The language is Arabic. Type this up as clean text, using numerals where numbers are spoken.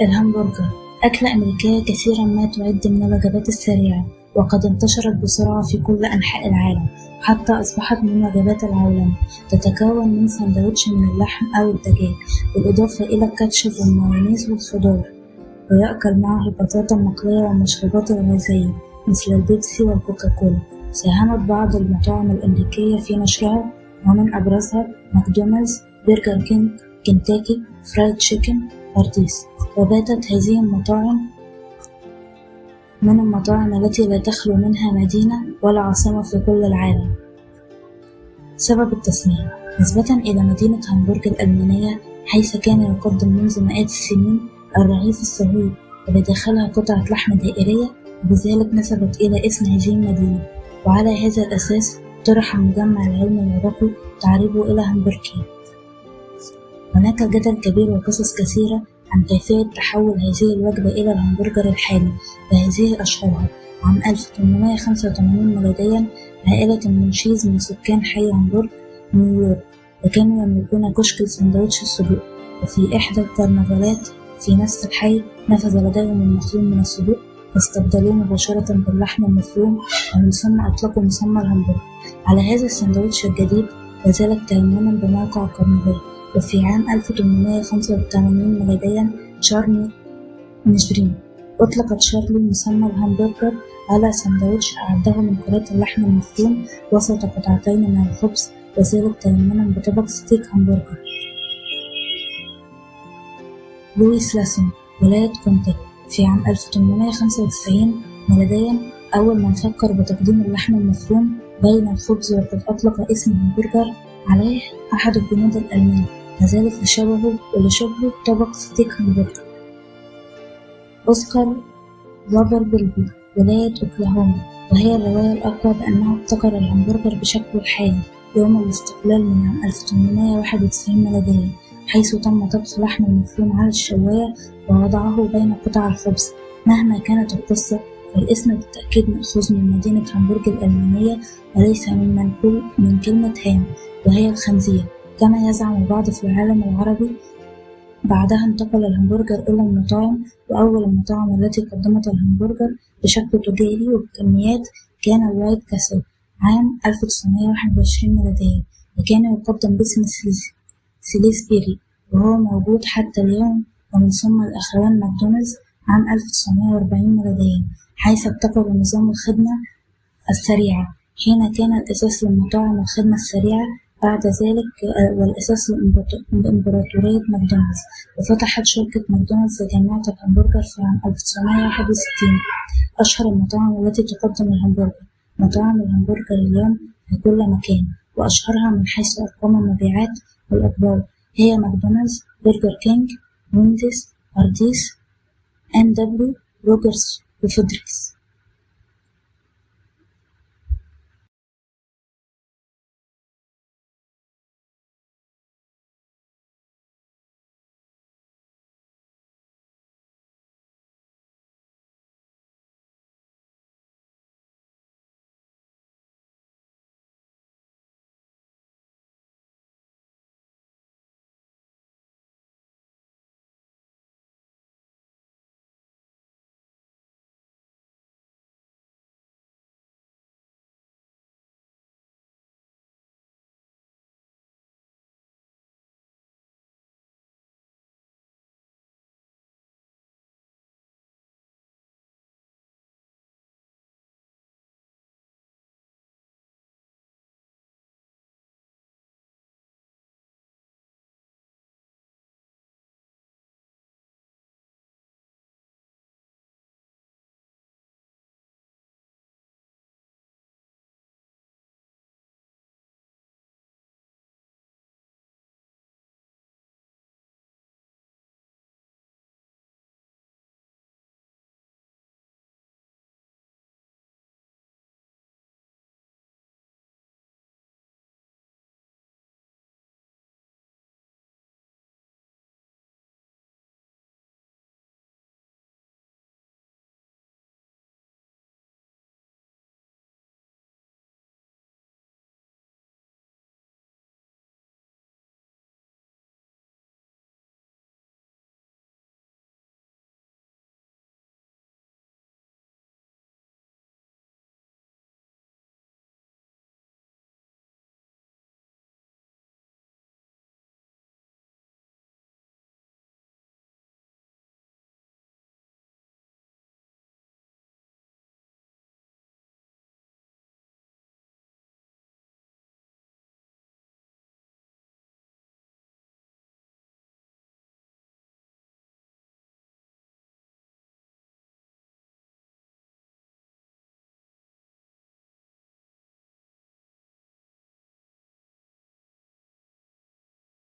الهمبرجر أكلة أمريكية كثيرا ما تعد من الوجبات السريعة، وقد انتشرت بسرعة في كل أنحاء العالم حتى أصبحت من وجبات العولمة. تتكون من سندوتش من اللحم أو الدجاج بالإضافة إلى الكاتشب والمايونيز والخضار، ويأكل معه البطاطا المقلية والمشروبات الغازية مثل البيبسي والكوكاكولا. ساهمت بعض المطاعم الأمريكية في نشرها، ومن أبرزها ماكدونالدز، برجر كينج، كنتاكي فرايد تشيكن، هارديس. وباتت هذه المطاعم من المطاعم التي لا تخلو منها مدينة ولا عاصمة في كل العالم. سبب التسمية نسبة إلى مدينة هامبورغ الألمانية، حيث كان يقدم منذ مئات السنين الرغيف الصغير وبداخلها قطعة لحم دائرية، وبذلك نسبت إلى اسم هذه المدينة. وعلى هذا الأساس طرح المجمع العلمي العراقي تعريبه إلى همبركيا. هناك جدل كبير وقصص كثيرة عن كيفية تحول هذه الوجبة إلى الهمبرجر الحالي، وهذه أشهرها. عام 1885 ميلاديا عائلة المنشيز من سكان حي هامبورغ نيويورك، وكانوا يملكون كشك لسندوتش السجق. وفي إحدى الكرنفالات في نفس الحي نفذ لديهم المخزون من السجق واستبدلوه مباشرة باللحم المفروم، ومن ثم أطلقوا مسمى الهمبرجر على هذا السندوتش الجديد، وذلك تيمنا بموقع كرنفال. وفي عام 1885 ميلاديا شارلي نيشرين أطلق تشارلي مسمى الهمبرجر على سندوتش أعده من كرات اللحم المفروم وسط قطعتين من الخبز، وذلك تيمنا بطبق ستيك همبرجر. لويس لاسون ولاية كونتاكي في عام 1895 ميلاديا أول من فكر بتقديم اللحم المفروم بين الخبز، وقد أطلق اسم همبرجر عليه أحد الجنود الألمان، وذلك لشبهه طبق ستيك همبرجر. أوسكار زابربيلبي ولاية أوكلاهوما، وهي الرواية الأقوى بأنه ابتكر الهمبرجر بشكله الحالي يوم الاستقلال من عام 1891 ميلاديا، حيث تم طبخ لحم المفروم على الشواية ووضعه بين قطع الخبز. مهما كانت القصة، فالاسم بالتأكيد مأخوذ من مدينة هامبورغ الألمانية وليس من كلمة هام وهي الخنزير كما يزعم البعض في العالم العربي. بعدها انتقل الهمبرجر إلى المطاعم، وأول المطاعم التي قدمت الهمبرجر بشكل تجاري وبكميات كان الوايت كاسل عام 1921 ميلاديا، وكان يقدم باسم سيليسبيري وهو موجود حتى اليوم. ومن ثم الأخوان ماكدونالدز عام 1940 ميلاديا، حيث ابتكروا نظام الخدمة السريعة حين كان الأساس لمطاعم الخدمة السريعة بعد ذلك والأساس لإمبراطورية ماكدونالدز. وفتحت شركة ماكدونالدز جامعة الهمبرجر في عام 1961. أشهر المطاعم التي تقدم الهمبرجر مطاعم الهمبرجر اليوم في كل مكان، وأشهرها من حيث أرقام المبيعات والإقبال هي ماكدونالدز، برجر كينج، وينديز، هارديس، NW، روجرز وفيدريكس.